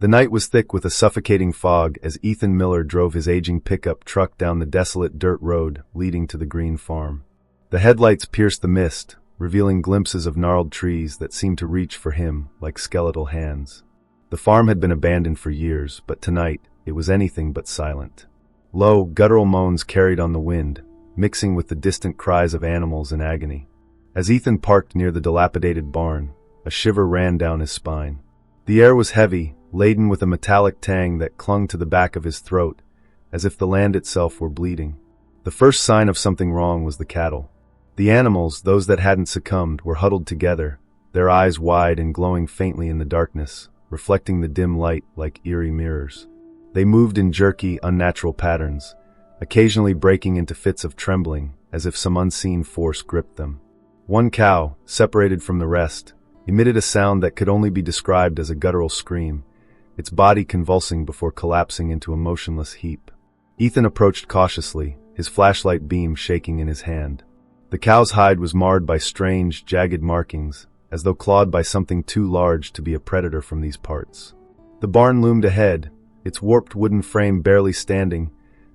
The night was thick with a suffocating fog as Ethan Miller drove his aging pickup truck down the desolate dirt road leading to the green farm. The headlights pierced the mist, revealing glimpses of gnarled trees that seemed to reach for him like skeletal hands. The farm had been abandoned for years, but tonight it was anything but silent. Low, guttural moans carried on the wind, mixing with the distant cries of animals in agony. As Ethan parked near the dilapidated barn, a shiver ran down his spine. The air was heavy, laden with a metallic tang that clung to the back of his throat, as if the land itself were bleeding. The first sign of something wrong was the cattle. The animals, those that hadn't succumbed, were huddled together, their eyes wide and glowing faintly in the darkness, reflecting the dim light like eerie mirrors. They moved in jerky, unnatural patterns, occasionally breaking into fits of trembling, as if some unseen force gripped them. One cow, separated from the rest, emitted a sound that could only be described as a guttural scream, its body convulsing before collapsing into a motionless heap. Ethan approached cautiously, his flashlight beam shaking in his hand. The cow's hide was marred by strange, jagged markings, as though clawed by something too large to be a predator from these parts. The barn loomed ahead, its warped wooden frame barely standing,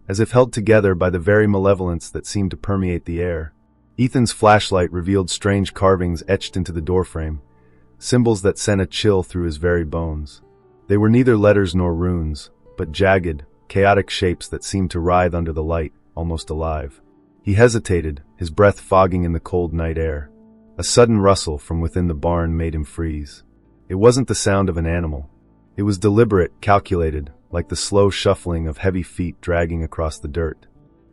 as if held together by the very malevolence that seemed to permeate the air. Ethan's flashlight revealed strange carvings etched into the doorframe, symbols that sent a chill through his very bones. They were neither letters nor runes, but jagged, chaotic shapes that seemed to writhe under the light, almost alive. He hesitated, his breath fogging in the cold night air. A sudden rustle from within the barn made him freeze. It wasn't the sound of an animal. It was deliberate, calculated, like the slow shuffling of heavy feet dragging across the dirt.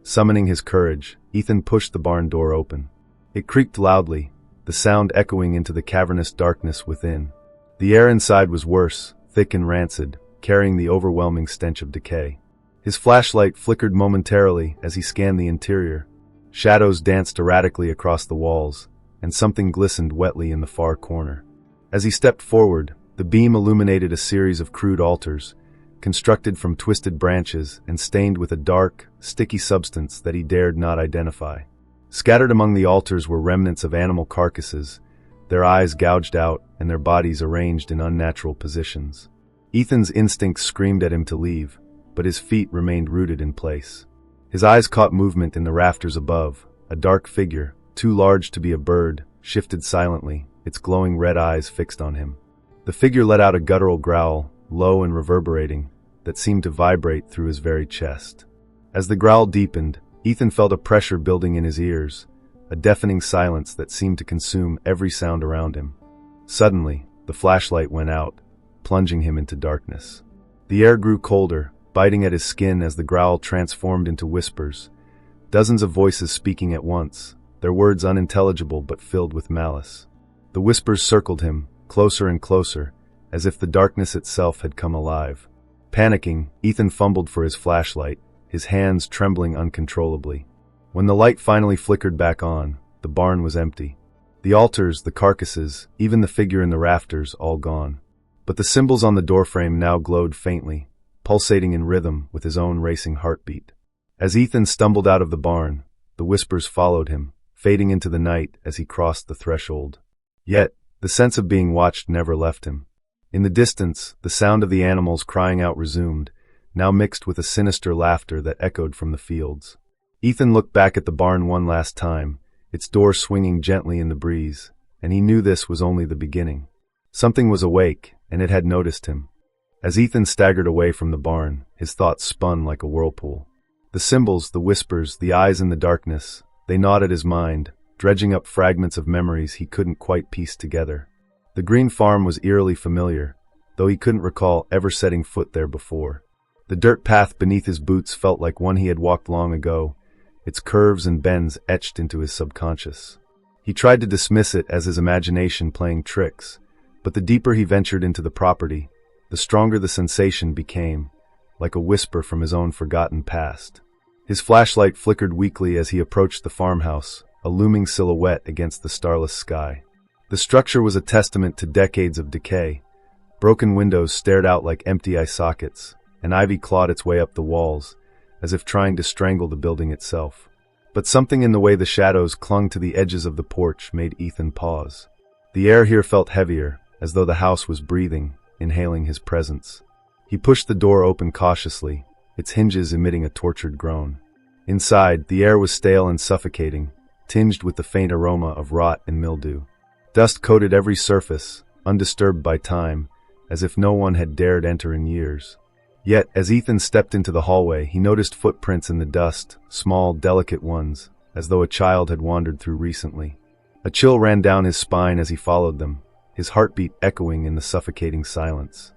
Summoning his courage, Ethan pushed the barn door open. It creaked loudly, the sound echoing into the cavernous darkness within. The air inside was worse, thick and rancid, carrying the overwhelming stench of decay. His flashlight flickered momentarily as he scanned the interior. Shadows danced erratically across the walls, and something glistened wetly in the far corner. As he stepped forward, the beam illuminated a series of crude altars, constructed from twisted branches and stained with a dark, sticky substance that he dared not identify. Scattered among the altars were remnants of animal carcasses, their eyes gouged out and their bodies arranged in unnatural positions. Ethan's instincts screamed at him to leave, but his feet remained rooted in place. His eyes caught movement in the rafters above. A dark figure, too large to be a bird, shifted silently, its glowing red eyes fixed on him. The figure let out a guttural growl, low and reverberating, that seemed to vibrate through his very chest. As the growl deepened, Ethan felt a pressure building in his ears, a deafening silence that seemed to consume every sound around him. Suddenly, the flashlight went out, plunging him into darkness. The air grew colder, biting at his skin as the growl transformed into whispers. Dozens of voices speaking at once, their words unintelligible but filled with malice. The whispers circled him, closer and closer, as if the darkness itself had come alive. Panicking, Ethan fumbled for his flashlight, his hands trembling uncontrollably. When the light finally flickered back on, the barn was empty. The altars, the carcasses, even the figure in the rafters, all gone. But the symbols on the doorframe now glowed faintly, pulsating in rhythm with his own racing heartbeat. As Ethan stumbled out of the barn, the whispers followed him, fading into the night as he crossed the threshold. Yet, the sense of being watched never left him. In the distance, the sound of the animals crying out resumed, now mixed with a sinister laughter that echoed from the fields. Ethan looked back at the barn one last time, its door swinging gently in the breeze, and he knew this was only the beginning. Something was awake, and it had noticed him. As Ethan staggered away from the barn, his thoughts spun like a whirlpool. The symbols, the whispers, the eyes in the darkness, they gnawed at his mind, dredging up fragments of memories he couldn't quite piece together. The green farm was eerily familiar, though he couldn't recall ever setting foot there before. The dirt path beneath his boots felt like one he had walked long ago, its curves and bends etched into his subconscious. He tried to dismiss it as his imagination playing tricks, but the deeper he ventured into the property, the stronger the sensation became, like a whisper from his own forgotten past. His flashlight flickered weakly as he approached the farmhouse, a looming silhouette against the starless sky. The structure was a testament to decades of decay. Broken windows stared out like empty eye sockets, and ivy clawed its way up the walls, as if trying to strangle the building itself. But something in the way the shadows clung to the edges of the porch made Ethan pause. The air here felt heavier, as though the house was breathing, inhaling his presence. He pushed the door open cautiously, its hinges emitting a tortured groan. Inside, the air was stale and suffocating, tinged with the faint aroma of rot and mildew. Dust coated every surface, undisturbed by time, as if no one had dared enter in years. Yet, as Ethan stepped into the hallway, he noticed footprints in the dust, small, delicate ones, as though a child had wandered through recently. A chill ran down his spine as he followed them, his heartbeat echoing in the suffocating silence.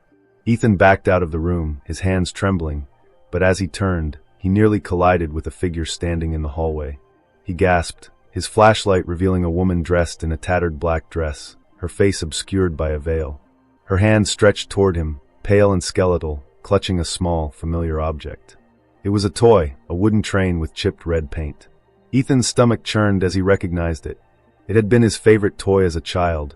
Ethan backed out of the room, his hands trembling, but as he turned, he nearly collided with a figure standing in the hallway. He gasped, his flashlight revealing a woman dressed in a tattered black dress, her face obscured by a veil. Her hand stretched toward him, pale and skeletal, clutching a small, familiar object. It was a toy, a wooden train with chipped red paint. Ethan's stomach churned as he recognized it. It had been his favorite toy as a child,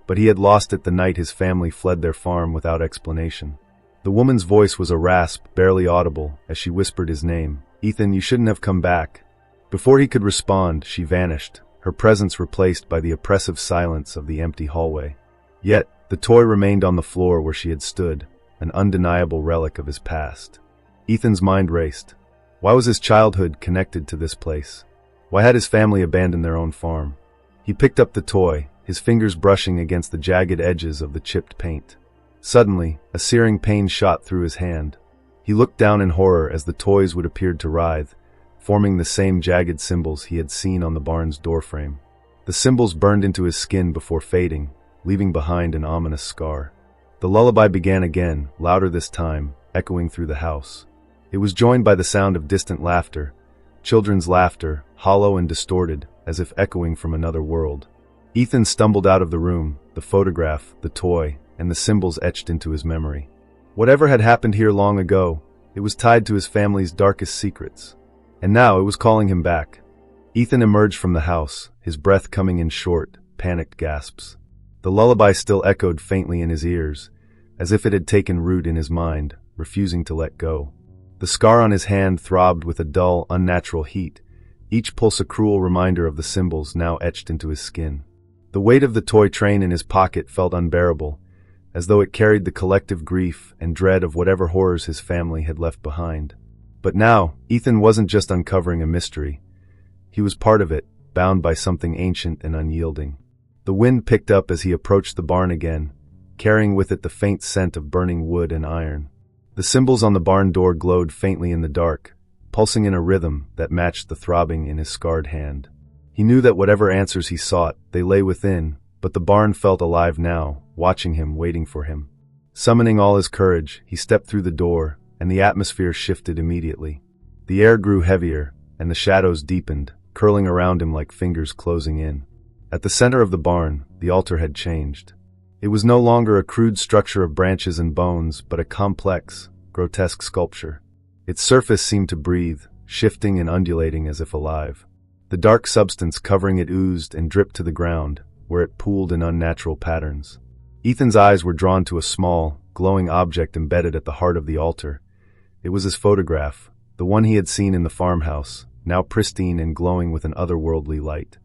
but he had lost it the night his family fled their farm without explanation. The woman's voice was a rasp, barely audible, as she whispered his name. "Ethan, you shouldn't have come back." Before he could respond, she vanished, her presence replaced by the oppressive silence of the empty hallway. Yet, the toy remained on the floor where she had stood, an undeniable relic of his past. Ethan's mind raced. Why was his childhood connected to this place? Why had his family abandoned their own farm? He picked up the toy, his fingers brushing against the jagged edges of the chipped paint. Suddenly, a searing pain shot through his hand. He looked down in horror as the toy's wood appeared to writhe, forming the same jagged symbols he had seen on the barn's doorframe. The symbols burned into his skin before fading, leaving behind an ominous scar. The lullaby began again, louder this time, echoing through the house. It was joined by the sound of distant laughter, children's laughter, hollow and distorted, as if echoing from another world. Ethan stumbled out of the room, the photograph, the toy, and the symbols etched into his memory. Whatever had happened here long ago, it was tied to his family's darkest secrets. And now it was calling him back. Ethan emerged from the house, his breath coming in short, panicked gasps. The lullaby still echoed faintly in his ears, as if it had taken root in his mind, refusing to let go. The scar on his hand throbbed with a dull, unnatural heat, each pulse a cruel reminder of the symbols now etched into his skin. The weight of the toy train in his pocket felt unbearable, as though it carried the collective grief and dread of whatever horrors his family had left behind. But now, Ethan wasn't just uncovering a mystery. He was part of it, bound by something ancient and unyielding. The wind picked up as he approached the barn again, carrying with it the faint scent of burning wood and iron. The symbols on the barn door glowed faintly in the dark, pulsing in a rhythm that matched the throbbing in his scarred hand. He knew that whatever answers he sought, they lay within, but the barn felt alive now, watching him, waiting for him. Summoning all his courage, he stepped through the door, and the atmosphere shifted immediately. The air grew heavier, and the shadows deepened, curling around him like fingers closing in. At the center of the barn, the altar had changed. It was no longer a crude structure of branches and bones, but a complex, grotesque sculpture. Its surface seemed to breathe, shifting and undulating as if alive. The dark substance covering it oozed and dripped to the ground, where it pooled in unnatural patterns. Ethan's eyes were drawn to a small, glowing object embedded at the heart of the altar. It was his photograph, the one he had seen in the farmhouse, now pristine and glowing with an otherworldly light.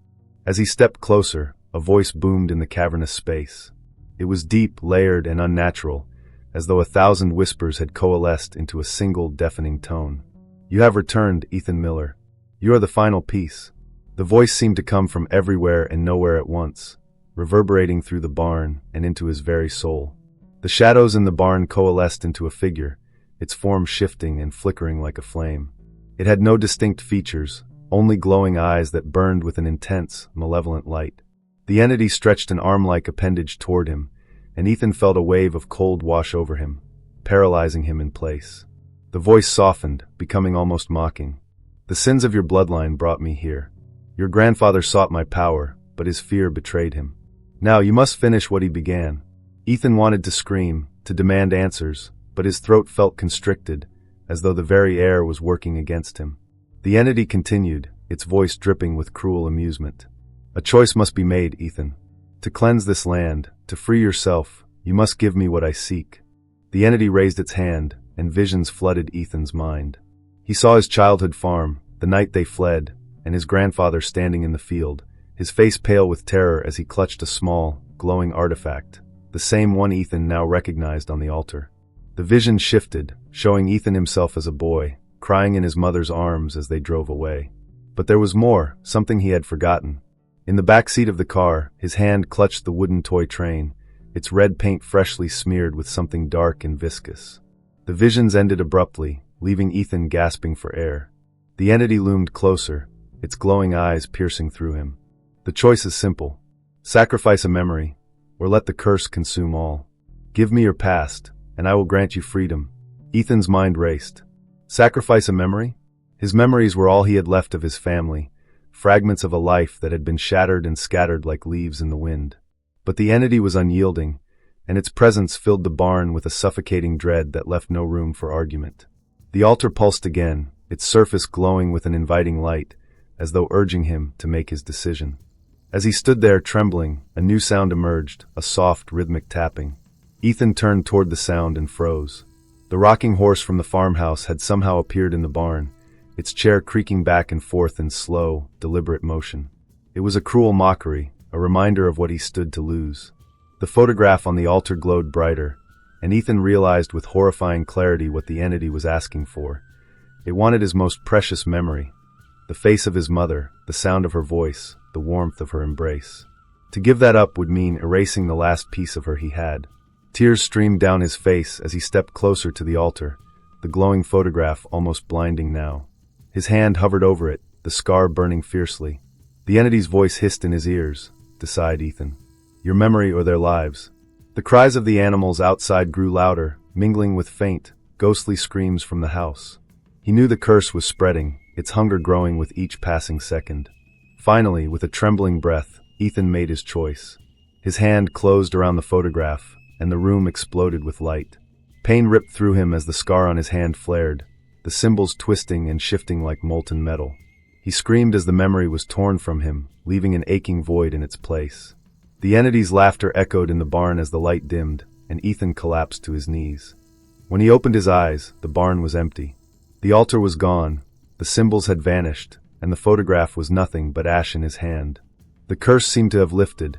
As he stepped closer, a voice boomed in the cavernous space. It was deep, layered, and unnatural, as though 1,000 whispers had coalesced into a single deafening tone. "You have returned, Ethan Miller. You are the final piece." The voice seemed to come from everywhere and nowhere at once, reverberating through the barn and into his very soul. The shadows in the barn coalesced into a figure, its form shifting and flickering like a flame. It had no distinct features, only glowing eyes that burned with an intense, malevolent light. The entity stretched an arm-like appendage toward him, and Ethan felt a wave of cold wash over him, paralyzing him in place. The voice softened, becoming almost mocking. "The sins of your bloodline brought me here. Your grandfather sought my power, but his fear betrayed him. Now you must finish what he began." Ethan wanted to scream, to demand answers, but his throat felt constricted, as though the very air was working against him. The entity continued, its voice dripping with cruel amusement. "A choice must be made, Ethan. To cleanse this land, to free yourself, you must give me what I seek." The entity raised its hand, and visions flooded Ethan's mind. He saw his childhood farm, the night they fled, and his grandfather standing in the field, his face pale with terror as he clutched a small, glowing artifact, the same one Ethan now recognized on the altar. The vision shifted, showing Ethan himself as a boy, crying in his mother's arms as they drove away. But there was more, something he had forgotten. In the back seat of the car, his hand clutched the wooden toy train, its red paint freshly smeared with something dark and viscous. The visions ended abruptly, leaving Ethan gasping for air. The entity loomed closer, its glowing eyes piercing through him. The choice is simple. Sacrifice a memory, or let the curse consume all. Give me your past, and I will grant you freedom. Ethan's mind raced. Sacrifice a memory? His memories were all he had left of his family, fragments of a life that had been shattered and scattered like leaves in the wind. But the entity was unyielding, and its presence filled the barn with a suffocating dread that left no room for argument. The altar pulsed again, its surface glowing with an inviting light, as though urging him to make his decision. As he stood there trembling, a new sound emerged, a soft, rhythmic tapping. Ethan turned toward the sound and froze. The rocking horse from the farmhouse had somehow appeared in the barn, its chair creaking back and forth in slow, deliberate motion. It was a cruel mockery, a reminder of what he stood to lose. The photograph on the altar glowed brighter, and Ethan realized with horrifying clarity what the entity was asking for. It wanted his most precious memory, the face of his mother, the sound of her voice, the warmth of her embrace. To give that up would mean erasing the last piece of her he had. Tears streamed down his face as he stepped closer to the altar, the glowing photograph almost blinding now. His hand hovered over it, the scar burning fiercely. The entity's voice hissed in his ears. Decide, Ethan. Your memory or their lives. The cries of the animals outside grew louder, mingling with faint, ghostly screams from the house. He knew the curse was spreading, its hunger growing with each passing second. Finally, with a trembling breath, Ethan made his choice. His hand closed around the photograph, and the room exploded with light. Pain ripped through him as the scar on his hand flared, the symbols twisting and shifting like molten metal. He screamed as the memory was torn from him, leaving an aching void in its place. The entity's laughter echoed in the barn as the light dimmed, and Ethan collapsed to his knees. When he opened his eyes, the barn was empty. The altar was gone, the symbols had vanished, and the photograph was nothing but ash in his hand. The curse seemed to have lifted.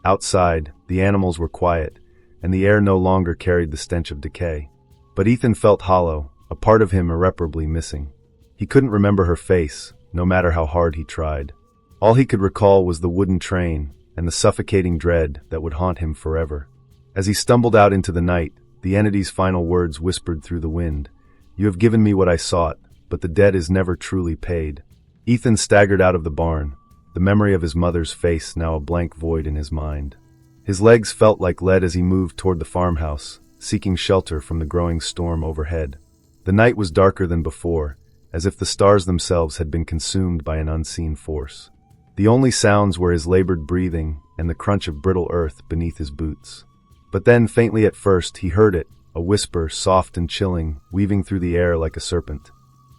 Outside, the animals were quiet, and the air no longer carried the stench of decay. But Ethan felt hollow, a part of him irreparably missing. He couldn't remember her face, no matter how hard he tried. All he could recall was the wooden train and the suffocating dread that would haunt him forever. As he stumbled out into the night, the entity's final words whispered through the wind. You have given me what I sought, but the debt is never truly paid. Ethan staggered out of the barn, the memory of his mother's face now a blank void in his mind. His legs felt like lead as he moved toward the farmhouse, seeking shelter from the growing storm overhead. The night was darker than before, as if the stars themselves had been consumed by an unseen force. The only sounds were his labored breathing and the crunch of brittle earth beneath his boots. But then, faintly at first, he heard it, a whisper, soft and chilling, weaving through the air like a serpent.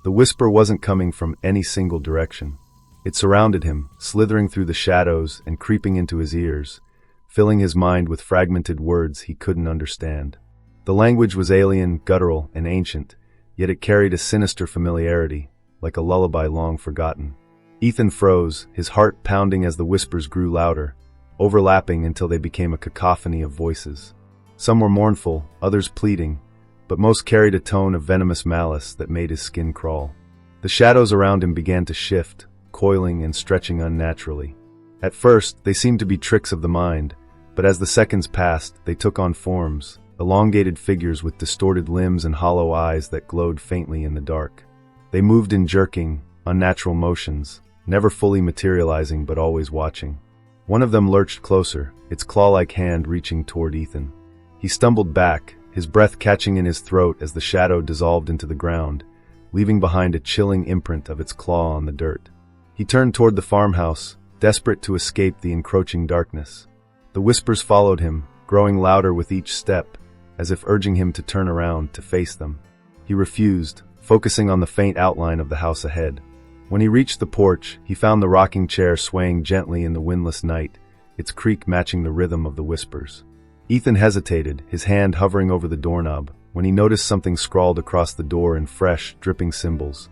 The whisper wasn't coming from any single direction. It surrounded him, slithering through the shadows and creeping into his ears, filling his mind with fragmented words he couldn't understand. The language was alien, guttural, and ancient, yet it carried a sinister familiarity, like a lullaby long forgotten. Ethan froze, his heart pounding as the whispers grew louder, overlapping until they became a cacophony of voices. Some were mournful, others pleading, but most carried a tone of venomous malice that made his skin crawl. The shadows around him began to shift, coiling and stretching unnaturally. At first, they seemed to be tricks of the mind, but as the seconds passed, they took on forms, elongated figures with distorted limbs and hollow eyes that glowed faintly in the dark. They moved in jerking, unnatural motions, never fully materializing but always watching. One of them lurched closer, its claw-like hand reaching toward Ethan. He stumbled back, his breath catching in his throat as the shadow dissolved into the ground, leaving behind a chilling imprint of its claw on the dirt. He turned toward the farmhouse, desperate to escape the encroaching darkness. The whispers followed him, growing louder with each step, as if urging him to turn around to face them. He refused, focusing on the faint outline of the house ahead. When he reached the porch, he found the rocking chair swaying gently in the windless night, its creak matching the rhythm of the whispers. Ethan hesitated, his hand hovering over the doorknob, when he noticed something scrawled across the door in fresh, dripping symbols,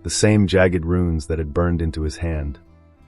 the same jagged runes that had burned into his hand.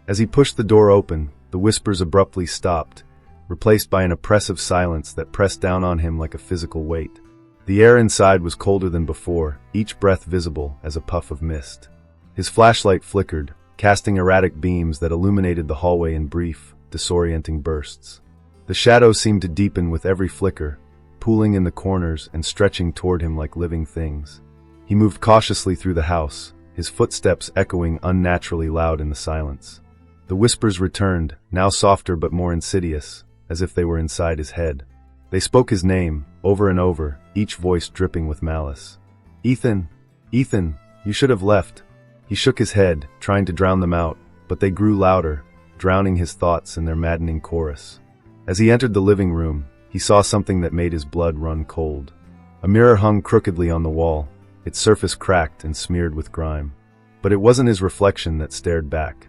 As he pushed the door open, the whispers abruptly stopped, replaced by an oppressive silence that pressed down on him like a physical weight. The air inside was colder than before, each breath visible as a puff of mist. His flashlight flickered, casting erratic beams that illuminated the hallway in brief, disorienting bursts. The shadows seemed to deepen with every flicker, pooling in the corners and stretching toward him like living things. He moved cautiously through the house, his footsteps echoing unnaturally loud in the silence. The whispers returned, now softer but more insidious, as if they were inside his head. They spoke his name, over and over, each voice dripping with malice. "Ethan! Ethan! You should have left!" He shook his head, trying to drown them out, but they grew louder, drowning his thoughts in their maddening chorus. As he entered the living room, he saw something that made his blood run cold. A mirror hung crookedly on the wall, its surface cracked and smeared with grime. But it wasn't his reflection that stared back.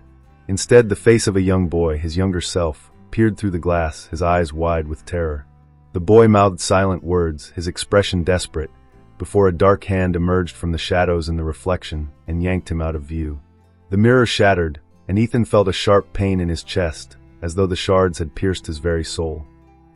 Instead, the face of a young boy, his younger self, peered through the glass, his eyes wide with terror. The boy mouthed silent words, his expression desperate, before a dark hand emerged from the shadows in the reflection and yanked him out of view. The mirror shattered, and Ethan felt a sharp pain in his chest, as though the shards had pierced his very soul.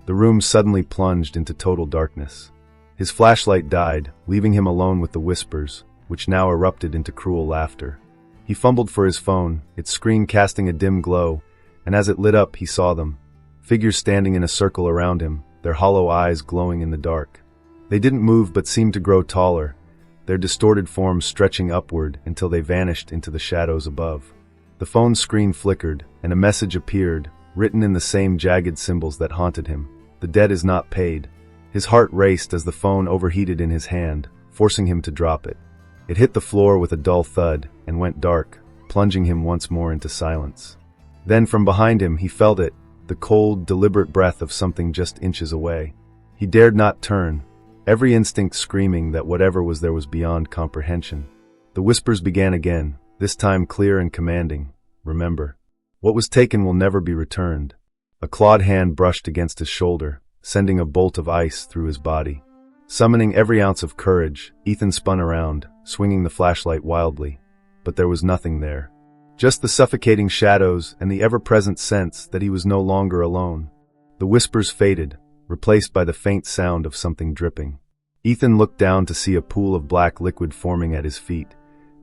The room suddenly plunged into total darkness. His flashlight died, leaving him alone with the whispers, which now erupted into cruel laughter. He fumbled for his phone, its screen casting a dim glow, and as it lit up he saw them. Figures standing in a circle around him, their hollow eyes glowing in the dark. They didn't move but seemed to grow taller, their distorted forms stretching upward until they vanished into the shadows above. The phone's screen flickered, and a message appeared, written in the same jagged symbols that haunted him. "The debt is not paid." His heart raced as the phone overheated in his hand, forcing him to drop it. It hit the floor with a dull thud and went dark, plunging him once more into silence. Then from behind him he felt it, the cold, deliberate breath of something just inches away. He dared not turn, every instinct screaming that whatever was there was beyond comprehension. The whispers began again, this time clear and commanding. "Remember, what was taken will never be returned." A clawed hand brushed against his shoulder, sending a bolt of ice through his body. Summoning every ounce of courage, Ethan spun around, swinging the flashlight wildly. But there was nothing there. Just the suffocating shadows and the ever-present sense that he was no longer alone. The whispers faded, replaced by the faint sound of something dripping. Ethan looked down to see a pool of black liquid forming at his feet,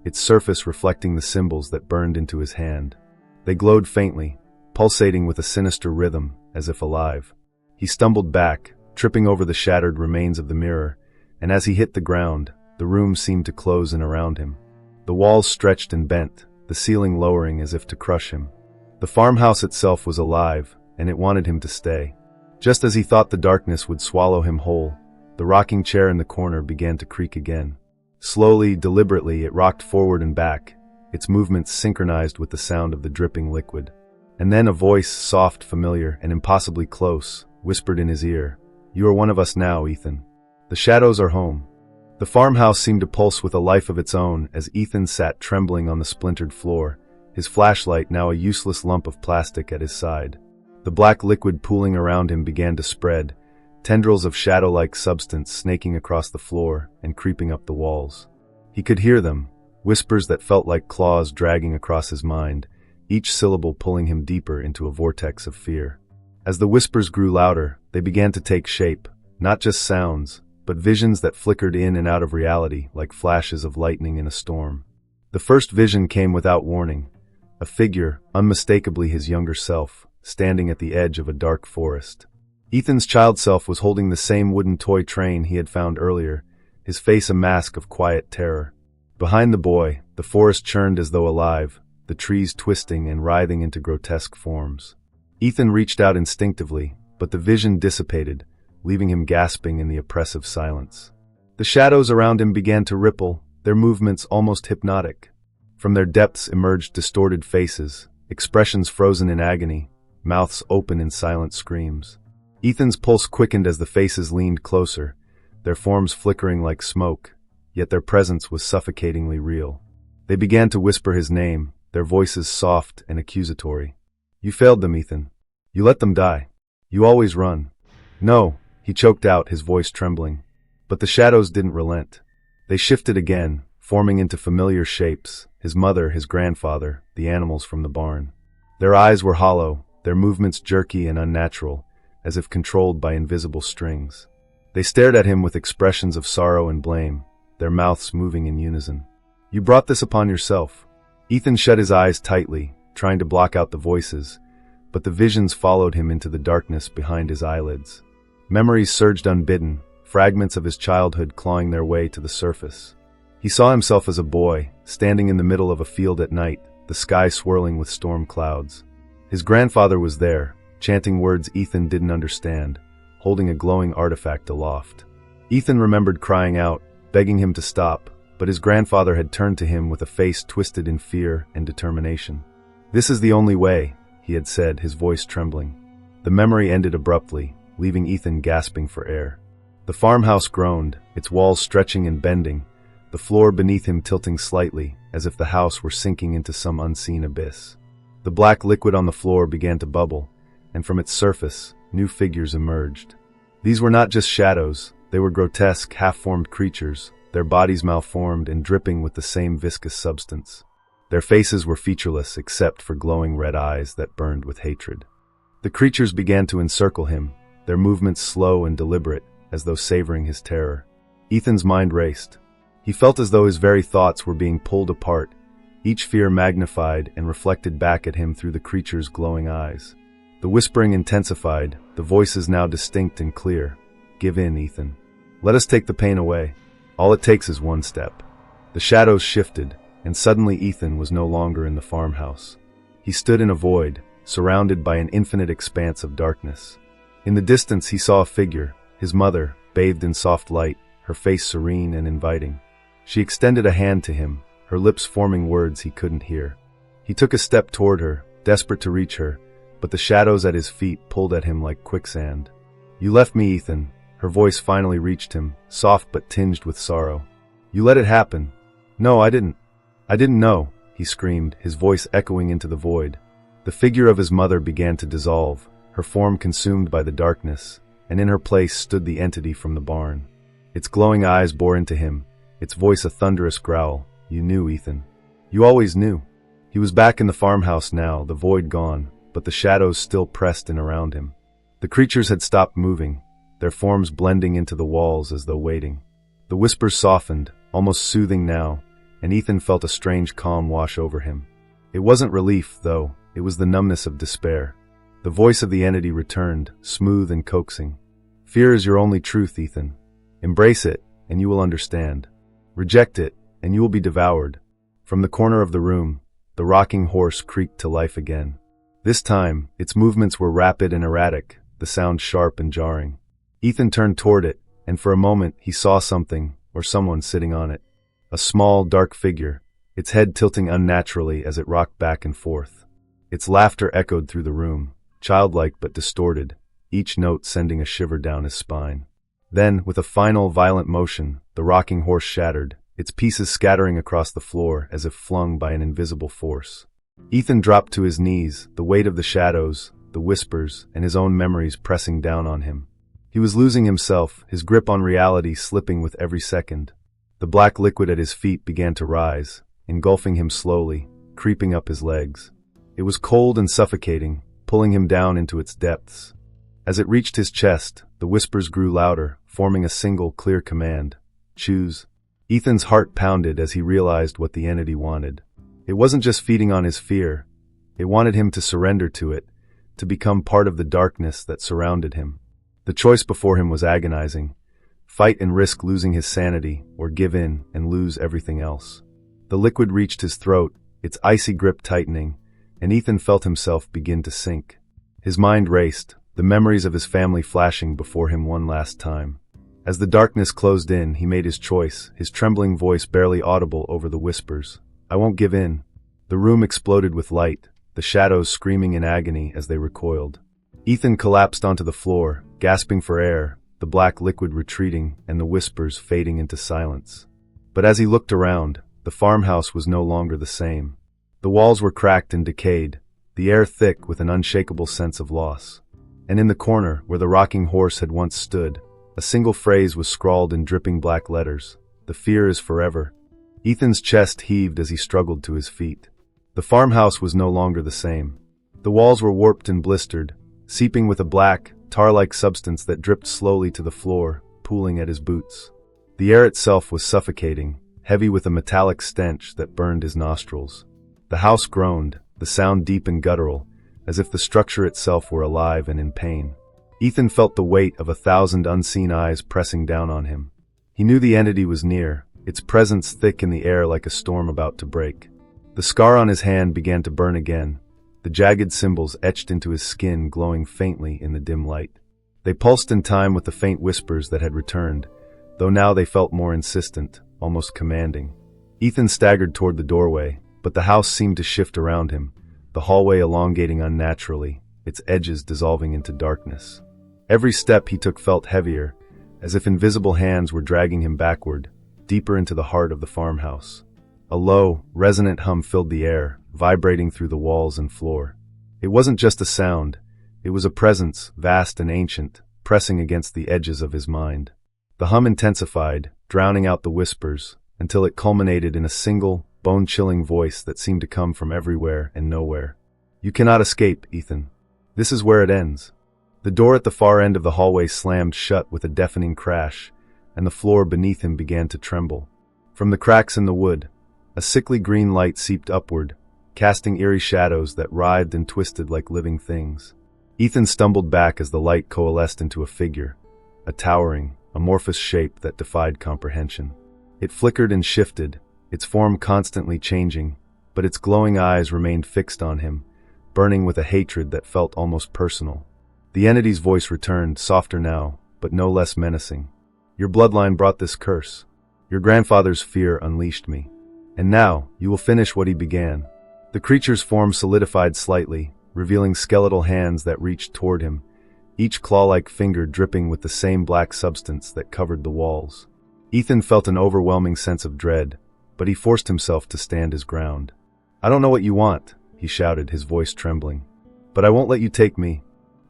its surface reflecting the symbols that burned into his hand. They glowed faintly, pulsating with a sinister rhythm, as if alive. He stumbled back, tripping over the shattered remains of the mirror, and as he hit the ground, the room seemed to close in around him. The walls stretched and bent, the ceiling lowering as if to crush him. The farmhouse itself was alive, and it wanted him to stay. Just as he thought the darkness would swallow him whole, the rocking chair in the corner began to creak again. Slowly, deliberately, it rocked forward and back, its movements synchronized with the sound of the dripping liquid. And then a voice, soft, familiar, and impossibly close, whispered in his ear, "You are one of us now, Ethan. The shadows are home." The farmhouse seemed to pulse with a life of its own as Ethan sat trembling on the splintered floor, his flashlight now a useless lump of plastic at his side. The black liquid pooling around him began to spread, tendrils of shadow-like substance snaking across the floor and creeping up the walls. He could hear them, whispers that felt like claws dragging across his mind, each syllable pulling him deeper into a vortex of fear. As the whispers grew louder, they began to take shape, not just sounds, but visions that flickered in and out of reality like flashes of lightning in a storm. The first vision came without warning, a figure, unmistakably his younger self, standing at the edge of a dark forest. Ethan's child self was holding the same wooden toy train he had found earlier, his face a mask of quiet terror. Behind the boy, the forest churned as though alive, the trees twisting and writhing into grotesque forms. Ethan reached out instinctively, but the vision dissipated, leaving him gasping in the oppressive silence. The shadows around him began to ripple, their movements almost hypnotic. From their depths emerged distorted faces, expressions frozen in agony, mouths open in silent screams. Ethan's pulse quickened as the faces leaned closer, their forms flickering like smoke, yet their presence was suffocatingly real. They began to whisper his name, their voices soft and accusatory. "You failed them, Ethan. You let them die. You always run." "No," he choked out, his voice trembling. But the shadows didn't relent. They shifted again, forming into familiar shapes, his mother, his grandfather, the animals from the barn. Their eyes were hollow, their movements jerky and unnatural, as if controlled by invisible strings. They stared at him with expressions of sorrow and blame, their mouths moving in unison. "You brought this upon yourself." Ethan shut his eyes tightly, trying to block out the voices, but the visions followed him into the darkness behind his eyelids. Memories surged unbidden, fragments of his childhood clawing their way to the surface. He saw himself as a boy, standing in the middle of a field at night, the sky swirling with storm clouds. His grandfather was there, chanting words Ethan didn't understand, holding a glowing artifact aloft. Ethan remembered crying out, begging him to stop, but his grandfather had turned to him with a face twisted in fear and determination. "This is the only way," he had said, his voice trembling. The memory ended abruptly, leaving Ethan gasping for air. The farmhouse groaned, its walls stretching and bending, the floor beneath him tilting slightly, as if the house were sinking into some unseen abyss. The black liquid on the floor began to bubble, and from its surface, new figures emerged. These were not just shadows, they were grotesque, half-formed creatures, their bodies malformed and dripping with the same viscous substance. Their faces were featureless except for glowing red eyes that burned with hatred. The creatures began to encircle him, their movements slow and deliberate, as though savoring his terror. Ethan's mind raced. He felt as though his very thoughts were being pulled apart, each fear magnified and reflected back at him through the creature's glowing eyes. The whispering intensified, the voices now distinct and clear. "Give in, Ethan. Let us take the pain away. All it takes is one step." The shadows shifted, and suddenly Ethan was no longer in the farmhouse. He stood in a void, surrounded by an infinite expanse of darkness. In the distance he saw a figure, his mother, bathed in soft light, her face serene and inviting. She extended a hand to him, her lips forming words he couldn't hear. He took a step toward her, desperate to reach her, but the shadows at his feet pulled at him like quicksand. "You left me, Ethan." Her voice finally reached him, soft but tinged with sorrow. "You let it happen." "No, I didn't. I didn't know," he screamed, his voice echoing into the void. The figure of his mother began to dissolve, her form consumed by the darkness, and in her place stood the entity from the barn. Its glowing eyes bore into him, its voice a thunderous growl. "You knew, Ethan. You always knew." He was back in the farmhouse now, the void gone, but the shadows still pressed in around him. The creatures had stopped moving, their forms blending into the walls as though waiting. The whispers softened, almost soothing now, and Ethan felt a strange calm wash over him. It wasn't relief, though, it was the numbness of despair. The voice of the entity returned, smooth and coaxing. "Fear is your only truth, Ethan. Embrace it, and you will understand. Reject it, and you will be devoured." From the corner of the room, the rocking horse creaked to life again. This time, its movements were rapid and erratic, the sound sharp and jarring. Ethan turned toward it, and for a moment he saw something, or someone sitting on it. A small, dark figure, its head tilting unnaturally as it rocked back and forth. Its laughter echoed through the room, childlike but distorted, each note sending a shiver down his spine. Then, with a final, violent motion, the rocking horse shattered, its pieces scattering across the floor as if flung by an invisible force. Ethan dropped to his knees, the weight of the shadows, the whispers, and his own memories pressing down on him. He was losing himself, his grip on reality slipping with every second. The black liquid at his feet began to rise, engulfing him slowly, creeping up his legs. It was cold and suffocating, pulling him down into its depths. As it reached his chest, the whispers grew louder, forming a single, clear command. "Choose." Ethan's heart pounded as he realized what the entity wanted. It wasn't just feeding on his fear. It wanted him to surrender to it, to become part of the darkness that surrounded him. The choice before him was agonizing. Fight and risk losing his sanity, or give in and lose everything else. The liquid reached his throat, its icy grip tightening, and Ethan felt himself begin to sink. His mind raced, the memories of his family flashing before him one last time. As the darkness closed in, he made his choice, his trembling voice barely audible over the whispers. "I won't give in." The room exploded with light, the shadows screaming in agony as they recoiled. Ethan collapsed onto the floor, gasping for air, the black liquid retreating and the whispers fading into silence. But as he looked around, the farmhouse was no longer the same. The walls were cracked and decayed, the air thick with an unshakable sense of loss. And in the corner, where the rocking horse had once stood, a single phrase was scrawled in dripping black letters. "The fear is forever." Ethan's chest heaved as he struggled to his feet. The farmhouse was no longer the same. The walls were warped and blistered, seeping with a black, tar-like substance that dripped slowly to the floor, pooling at his boots. The air itself was suffocating, heavy with a metallic stench that burned his nostrils. The house groaned, the sound deep and guttural, as if the structure itself were alive and in pain. Ethan felt the weight of 1,000 unseen eyes pressing down on him. He knew the entity was near, its presence thick in the air like a storm about to break. The scar on his hand began to burn again, the jagged symbols etched into his skin glowing faintly in the dim light. They pulsed in time with the faint whispers that had returned, though now they felt more insistent, almost commanding. Ethan staggered toward the doorway, but the house seemed to shift around him, the hallway elongating unnaturally, its edges dissolving into darkness. Every step he took felt heavier, as if invisible hands were dragging him backward, deeper into the heart of the farmhouse. A low, resonant hum filled the air, vibrating through the walls and floor. It wasn't just a sound, it was a presence, vast and ancient, pressing against the edges of his mind. The hum intensified, drowning out the whispers, until it culminated in a single, bone-chilling voice that seemed to come from everywhere and nowhere. "You cannot escape, Ethan. This is where it ends." The door at the far end of the hallway slammed shut with a deafening crash, and the floor beneath him began to tremble. From the cracks in the wood, a sickly green light seeped upward, casting eerie shadows that writhed and twisted like living things. Ethan stumbled back as the light coalesced into a figure, a towering, amorphous shape that defied comprehension. It flickered and shifted, its form constantly changing, but its glowing eyes remained fixed on him, burning with a hatred that felt almost personal. The entity's voice returned, softer now, but no less menacing. "Your bloodline brought this curse. Your grandfather's fear unleashed me. And now, you will finish what he began." The creature's form solidified slightly, revealing skeletal hands that reached toward him, each claw-like finger dripping with the same black substance that covered the walls. Ethan felt an overwhelming sense of dread, but he forced himself to stand his ground. "I don't know what you want," he shouted, his voice trembling. "But I won't let you take me."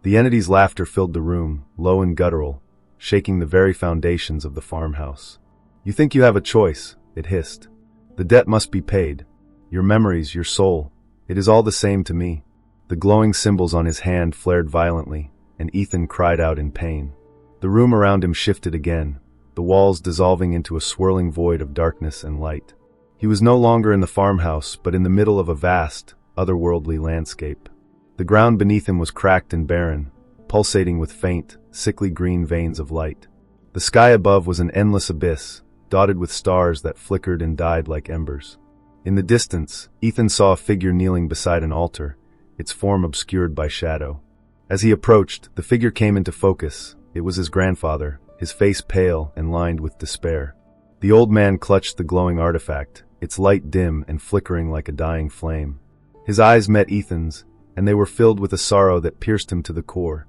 The entity's laughter filled the room, low and guttural, shaking the very foundations of the farmhouse. "You think you have a choice," it hissed. "The debt must be paid. Your memories, your soul, it is all the same to me." The glowing symbols on his hand flared violently, and Ethan cried out in pain. The room around him shifted again, the walls dissolving into a swirling void of darkness and light. He was no longer in the farmhouse, but in the middle of a vast, otherworldly landscape. The ground beneath him was cracked and barren, pulsating with faint, sickly green veins of light. The sky above was an endless abyss, dotted with stars that flickered and died like embers. In the distance, Ethan saw a figure kneeling beside an altar, its form obscured by shadow. As he approached, the figure came into focus. It was his grandfather, his face pale and lined with despair. The old man clutched the glowing artifact, its light dim and flickering like a dying flame. His eyes met Ethan's, and they were filled with a sorrow that pierced him to the core.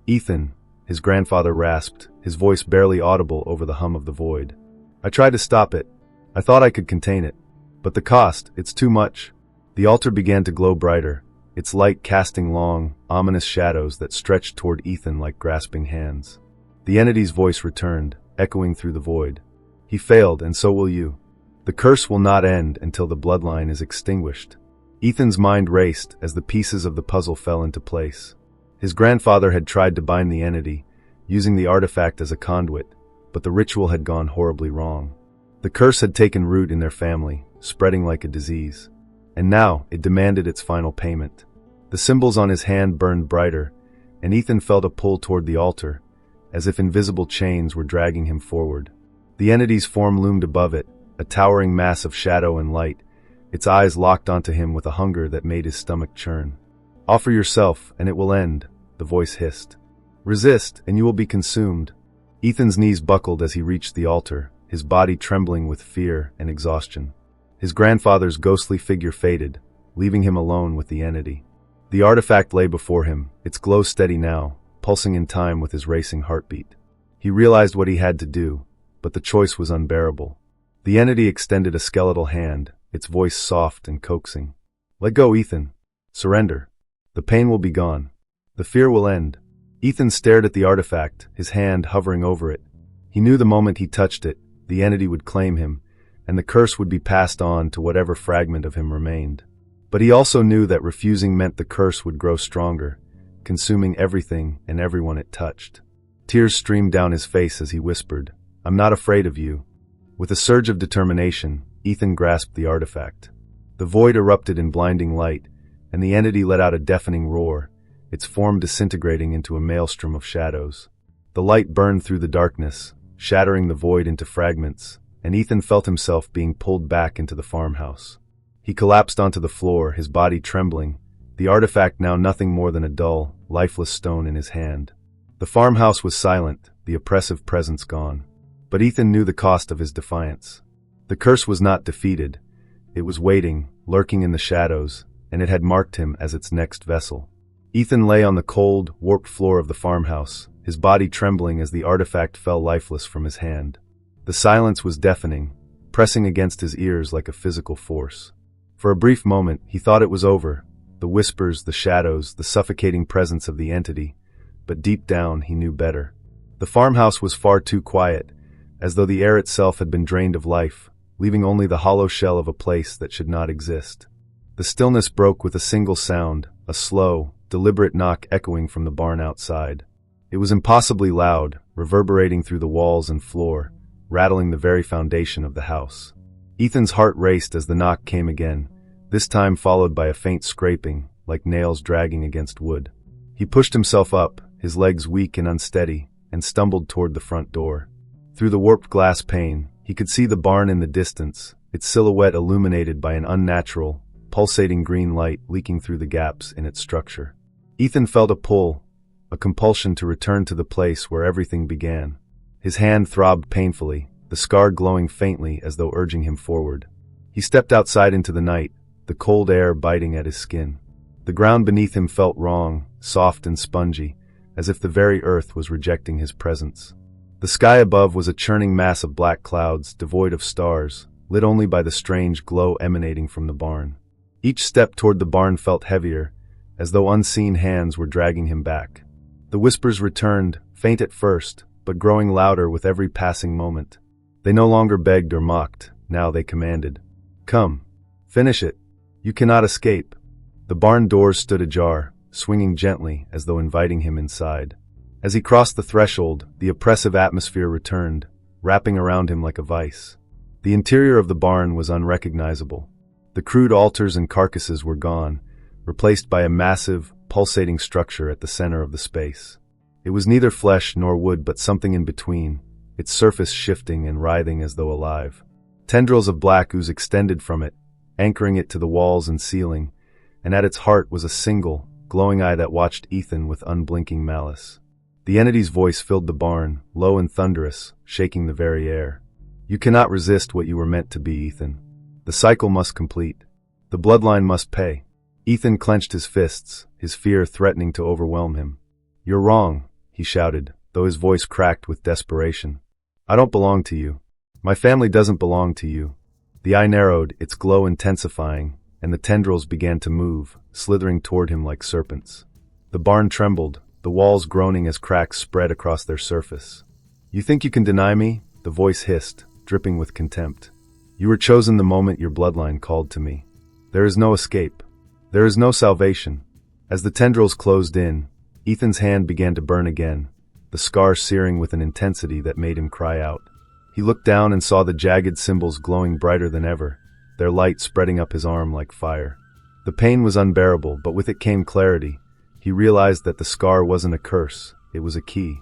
"Ethan," his grandfather rasped, his voice barely audible over the hum of the void. "I tried to stop it. I thought I could contain it. But the cost, it's too much." The altar began to glow brighter, its light casting long, ominous shadows that stretched toward Ethan like grasping hands. The entity's voice returned, echoing through the void. "He failed, and so will you. The curse will not end until the bloodline is extinguished." Ethan's mind raced as the pieces of the puzzle fell into place. His grandfather had tried to bind the entity, using the artifact as a conduit, but the ritual had gone horribly wrong. The curse had taken root in their family, spreading like a disease. And now it demanded its final payment. The symbols on his hand burned brighter, and Ethan felt a pull toward the altar, as if invisible chains were dragging him forward. The entity's form loomed above it, a towering mass of shadow and light, its eyes locked onto him with a hunger that made his stomach churn. "Offer yourself, and it will end," the voice hissed. "Resist, and you will be consumed." Ethan's knees buckled as he reached the altar, his body trembling with fear and exhaustion. His grandfather's ghostly figure faded, leaving him alone with the entity. The artifact lay before him, its glow steady now, pulsing in time with his racing heartbeat. He realized what he had to do, but the choice was unbearable. The entity extended a skeletal hand, its voice soft and coaxing. "Let go, Ethan. Surrender. The pain will be gone. The fear will end." Ethan stared at the artifact, his hand hovering over it. He knew the moment he touched it, the entity would claim him, and the curse would be passed on to whatever fragment of him remained. But he also knew that refusing meant the curse would grow stronger, consuming everything and everyone it touched. Tears streamed down his face as he whispered, "I'm not afraid of you." With a surge of determination, Ethan grasped the artifact. The void erupted in blinding light, and the entity let out a deafening roar, its form disintegrating into a maelstrom of shadows. The light burned through the darkness, shattering the void into fragments, and Ethan felt himself being pulled back into the farmhouse. He collapsed onto the floor, his body trembling, the artifact now nothing more than a dull, lifeless stone in his hand. The farmhouse was silent, the oppressive presence gone. But Ethan knew the cost of his defiance. The curse was not defeated. It was waiting, lurking in the shadows, and it had marked him as its next vessel. Ethan lay on the cold, warped floor of the farmhouse, his body trembling as the artifact fell lifeless from his hand. The silence was deafening, pressing against his ears like a physical force. For a brief moment, he thought it was over, the whispers, the shadows, the suffocating presence of the entity, but deep down he knew better. The farmhouse was far too quiet, as though the air itself had been drained of life, leaving only the hollow shell of a place that should not exist. The stillness broke with a single sound, a slow, deliberate knock echoing from the barn outside. It was impossibly loud, reverberating through the walls and floor, rattling the very foundation of the house. Ethan's heart raced as the knock came again, this time followed by a faint scraping, like nails dragging against wood. He pushed himself up, his legs weak and unsteady, and stumbled toward the front door. Through the warped glass pane, he could see the barn in the distance, its silhouette illuminated by an unnatural, pulsating green light leaking through the gaps in its structure. Ethan felt a pull, a compulsion to return to the place where everything began. His hand throbbed painfully, the scar glowing faintly as though urging him forward. He stepped outside into the night, the cold air biting at his skin. The ground beneath him felt wrong, soft and spongy, as if the very earth was rejecting his presence. The sky above was a churning mass of black clouds, devoid of stars, lit only by the strange glow emanating from the barn. Each step toward the barn felt heavier, as though unseen hands were dragging him back. The whispers returned, faint at first, but growing louder with every passing moment. They no longer begged or mocked, now they commanded. "Come. Finish it. You cannot escape." The barn doors stood ajar, swinging gently as though inviting him inside. As he crossed the threshold, the oppressive atmosphere returned, wrapping around him like a vice. The interior of the barn was unrecognizable. The crude altars and carcasses were gone, replaced by a massive, pulsating structure at the center of the space. It was neither flesh nor wood but something in between, its surface shifting and writhing as though alive. Tendrils of black ooze extended from it, anchoring it to the walls and ceiling, and at its heart was a single, glowing eye that watched Ethan with unblinking malice. The entity's voice filled the barn, low and thunderous, shaking the very air. "You cannot resist what you were meant to be, Ethan. The cycle must complete. The bloodline must pay." Ethan clenched his fists, his fear threatening to overwhelm him. "You're wrong," he shouted, though his voice cracked with desperation. "I don't belong to you. My family doesn't belong to you." The eye narrowed, its glow intensifying, and the tendrils began to move, slithering toward him like serpents. The barn trembled, the walls groaning as cracks spread across their surface. "You think you can deny me?" the voice hissed, dripping with contempt. "You were chosen the moment your bloodline called to me. There is no escape. There is no salvation." As the tendrils closed in, Ethan's hand began to burn again, the scar searing with an intensity that made him cry out. He looked down and saw the jagged symbols glowing brighter than ever, their light spreading up his arm like fire. The pain was unbearable, but with it came clarity. He realized that the scar wasn't a curse, it was a key.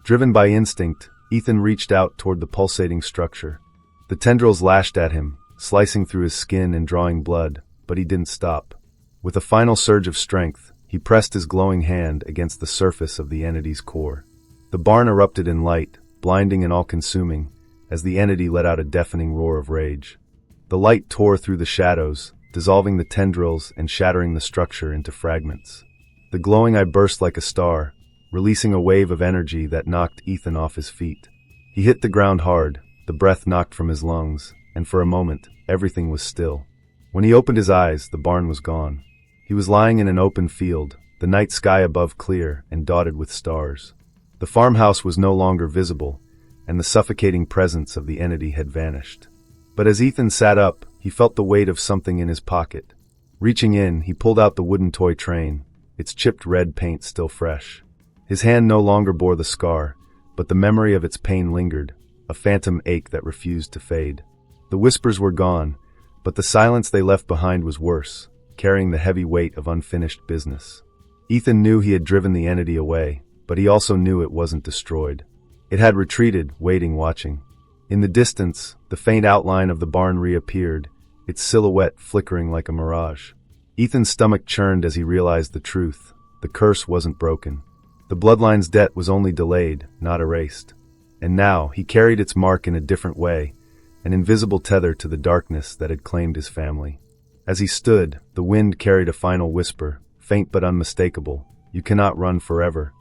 Driven by instinct, Ethan reached out toward the pulsating structure. The tendrils lashed at him, slicing through his skin and drawing blood, but he didn't stop. With a final surge of strength, he pressed his glowing hand against the surface of the entity's core. The barn erupted in light, blinding and all-consuming, as the entity let out a deafening roar of rage. The light tore through the shadows, dissolving the tendrils and shattering the structure into fragments. The glowing eye burst like a star, releasing a wave of energy that knocked Ethan off his feet. He hit the ground hard, the breath knocked from his lungs, and for a moment, everything was still. When he opened his eyes, the barn was gone. He was lying in an open field, the night sky above clear and dotted with stars. The farmhouse was no longer visible, and the suffocating presence of the entity had vanished. But as Ethan sat up, he felt the weight of something in his pocket. Reaching in, he pulled out the wooden toy train, its chipped red paint still fresh. His hand no longer bore the scar, but the memory of its pain lingered, a phantom ache that refused to fade. The whispers were gone, but the silence they left behind was worse, carrying the heavy weight of unfinished business. Ethan knew he had driven the entity away, but he also knew it wasn't destroyed. It had retreated, waiting, watching. In the distance, the faint outline of the barn reappeared, its silhouette flickering like a mirage. Ethan's stomach churned as he realized the truth. The curse wasn't broken. The bloodline's debt was only delayed, not erased. And now, he carried its mark in a different way, an invisible tether to the darkness that had claimed his family. As he stood, the wind carried a final whisper, faint but unmistakable, "You cannot run forever."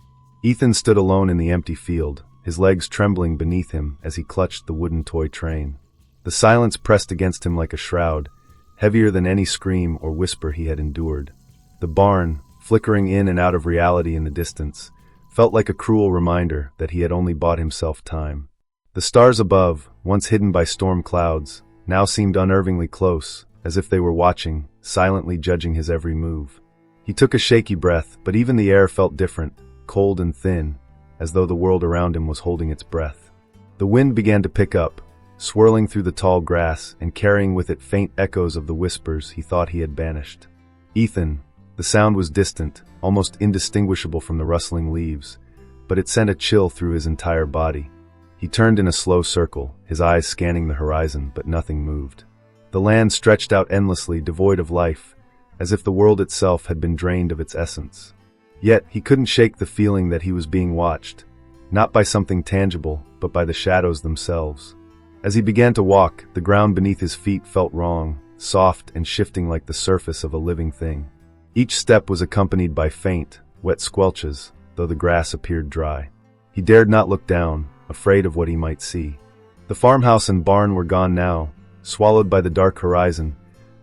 Ethan stood alone in the empty field, his legs trembling beneath him as he clutched the wooden toy train. The silence pressed against him like a shroud, heavier than any scream or whisper he had endured. The barn, flickering in and out of reality in the distance, felt like a cruel reminder that he had only bought himself time. The stars above, once hidden by storm clouds, now seemed unnervingly close, as if they were watching, silently judging his every move. He took a shaky breath, but even the air felt different, cold and thin, as though the world around him was holding its breath. The wind began to pick up, swirling through the tall grass and carrying with it faint echoes of the whispers he thought he had banished. "Ethan." The sound was distant, almost indistinguishable from the rustling leaves, but it sent a chill through his entire body. He turned in a slow circle, his eyes scanning the horizon, but nothing moved. The land stretched out endlessly, devoid of life, as if the world itself had been drained of its essence. Yet, he couldn't shake the feeling that he was being watched, not by something tangible, but by the shadows themselves. As he began to walk, the ground beneath his feet felt wrong, soft and shifting like the surface of a living thing. Each step was accompanied by faint, wet squelches, though the grass appeared dry. He dared not look down, afraid of what he might see. The farmhouse and barn were gone now, swallowed by the dark horizon,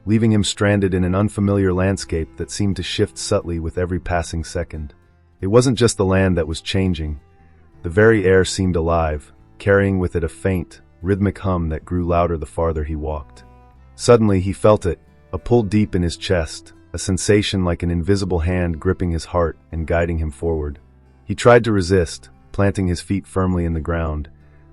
leaving him stranded in an unfamiliar landscape that seemed to shift subtly with every passing second. It wasn't just the land that was changing. The very air seemed alive, carrying with it a faint, rhythmic hum that grew louder the farther he walked. Suddenly he felt it, a pull deep in his chest, a sensation like an invisible hand gripping his heart and guiding him forward. He tried to resist, planting his feet firmly in the ground,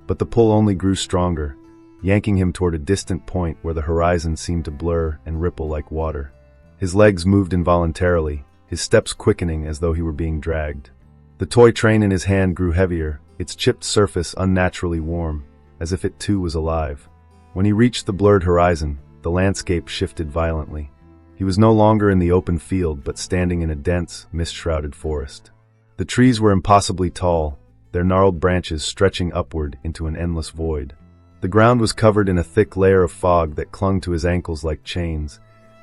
but the pull only grew stronger, yanking him toward a distant point where the horizon seemed to blur and ripple like water. His legs moved involuntarily, his steps quickening as though he were being dragged. The toy train in his hand grew heavier, its chipped surface unnaturally warm, as if it too was alive. When he reached the blurred horizon, the landscape shifted violently. He was no longer in the open field, but standing in a dense, mist-shrouded forest. The trees were impossibly tall, their gnarled branches stretching upward into an endless void. The ground was covered in a thick layer of fog that clung to his ankles like chains,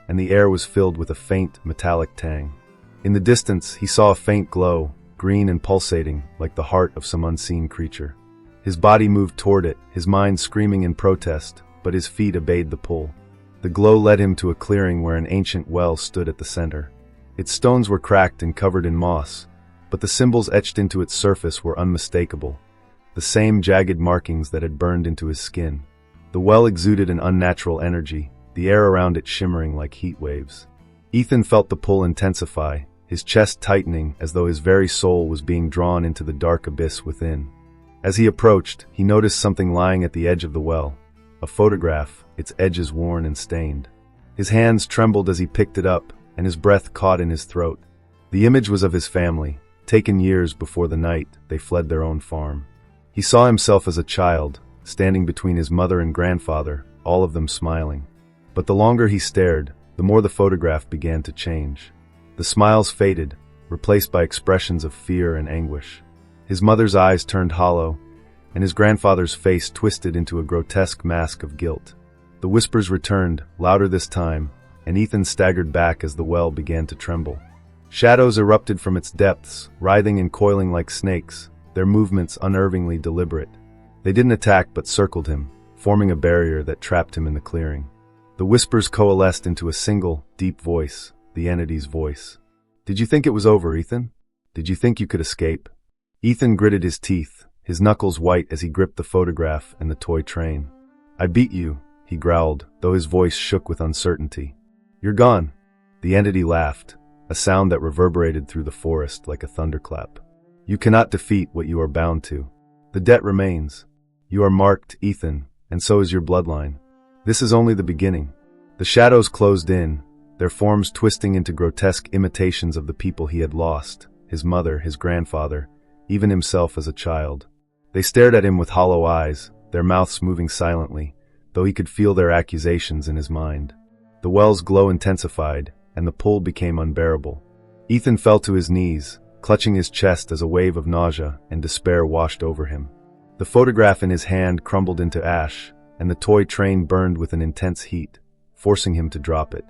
and the air was filled with a faint, metallic tang. In the distance, he saw a faint glow, green and pulsating, like the heart of some unseen creature. His body moved toward it, his mind screaming in protest, but his feet obeyed the pull. The glow led him to a clearing where an ancient well stood at the center. Its stones were cracked and covered in moss, but the symbols etched into its surface were unmistakable, the same jagged markings that had burned into his skin. The well exuded an unnatural energy, the air around it shimmering like heat waves. Ethan felt the pull intensify, his chest tightening as though his very soul was being drawn into the dark abyss within. As he approached, he noticed something lying at the edge of the well, a photograph, its edges worn and stained. His hands trembled as he picked it up, and his breath caught in his throat. The image was of his family, taken years before the night they fled their own farm. He saw himself as a child, standing between his mother and grandfather, all of them smiling. But the longer he stared, the more the photograph began to change. The smiles faded, replaced by expressions of fear and anguish. His mother's eyes turned hollow, and his grandfather's face twisted into a grotesque mask of guilt. The whispers returned, louder this time, and Ethan staggered back as the well began to tremble. Shadows erupted from its depths, writhing and coiling like snakes, their movements unnervingly deliberate. They didn't attack but circled him, forming a barrier that trapped him in the clearing. The whispers coalesced into a single, deep voice, the entity's voice. "Did you think it was over, Ethan? Did you think you could escape?" Ethan gritted his teeth, his knuckles white as he gripped the photograph and the toy train. "I beat you," he growled, though his voice shook with uncertainty. "You're gone." The entity laughed, a sound that reverberated through the forest like a thunderclap. "You cannot defeat what you are bound to." The The debt remains. You are marked, Ethan, and so is your bloodline. This is only the beginning. The shadows closed in, their forms twisting into grotesque imitations of the people he had lost, his mother, his grandfather, even himself as a child. They stared at him with hollow eyes, their mouths moving silently, though he could feel their accusations in his mind. The well's glow intensified, and the pull became unbearable. Ethan fell to his knees, clutching his chest as a wave of nausea and despair washed over him. The photograph in his hand crumbled into ash, and the toy train burned with an intense heat, forcing him to drop it.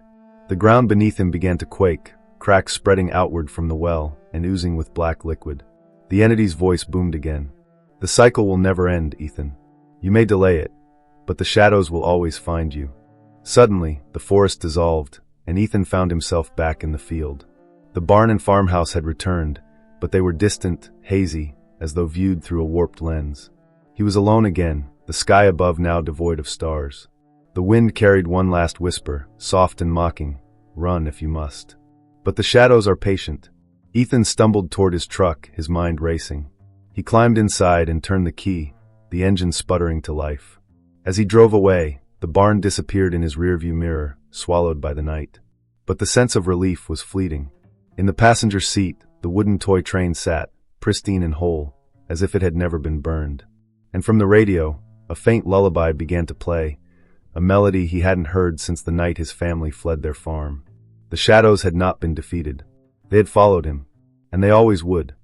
The ground beneath him began to quake, cracks spreading outward from the well and oozing with black liquid. The entity's voice boomed again. The cycle will never end, Ethan. You may delay it, but the shadows will always find you. Suddenly, the forest dissolved, and Ethan found himself back in the field. The barn and farmhouse had returned, but they were distant, hazy, as though viewed through a warped lens. He was alone again, the sky above now devoid of stars. The wind carried one last whisper, soft and mocking, "Run if you must." But the shadows are patient. Ethan stumbled toward his truck, his mind racing. He climbed inside and turned the key, the engine sputtering to life. As he drove away, the barn disappeared in his rearview mirror, swallowed by the night. But the sense of relief was fleeting. In the passenger seat, the wooden toy train sat, pristine and whole, as if it had never been burned. And from the radio, a faint lullaby began to play, a melody he hadn't heard since the night his family fled their farm. The shadows had not been defeated. They had followed him, and they always would.